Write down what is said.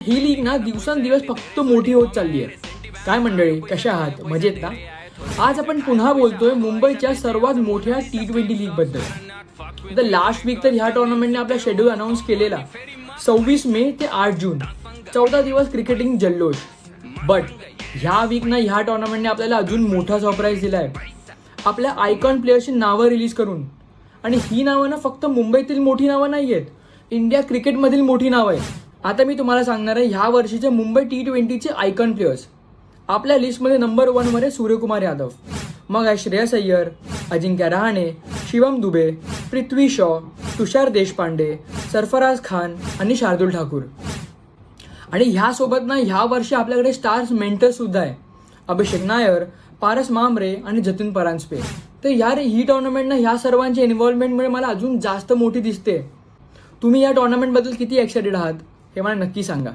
ही league ना दिवसेंदिवस फक्त मोठी होत चालली आहे. काय मंडळी, कशा आहात? मजेत ना? आज आपण पुन्हा बोलतोय मुंबईच्या सर्वात मोठ्या T20 लीग बद्दल. द लास्ट वीक तर ह्या टुर्नामेंटने आपला शेड्यूल अनाऊन्स केलेला 26 मे ते 8 जून, 14 दिवस क्रिकेटिंग जल्लोष. बट ह्या वीक ना ह्या टुर्नामेंटने आपल्याला अजून मोठा सरप्राईज दिलाय आपल्या आयकॉन प्लेयर्सची नावं रिलीज करून. आणि ही नावं ना फक्त मुंबईतील मोठी नावं नाही आहेत, इंडिया क्रिकेटमधील मोठी नावं आहेत. आता मी तुम्हाला सांगणार आहे ह्या वर्षीचे मुंबई T20चे आयकॉन प्लेयर्स. आपल्या लिस्टमध्ये नंबर 1 वर आहे सूर्यकुमार यादव, मग आहे श्रेयस अय्यर, अजिंक्य रहाणे, शिवम दुबे, पृथ्वी शॉ, तुषार देशपांडे, सरफराज खान आणि शार्दुल ठाकूर. आणि ह्यासोबत ना ह्या वर्षी आपल्याकडे स्टार्स मेंटर सुद्धा आहे, अभिषेक नायर, पारस मामरे आणि जतीन परांजपे. तर यार ही टुर्नामेंट ना ह्या सर्वांच्या इन्व्हॉल्वमेंटमुळे मला अजून जास्त मोठी दिसते. तुम्ही या टुर्नामेंटबद्दल किती एक्साइटेड आहात हे मला नक्की सांगा.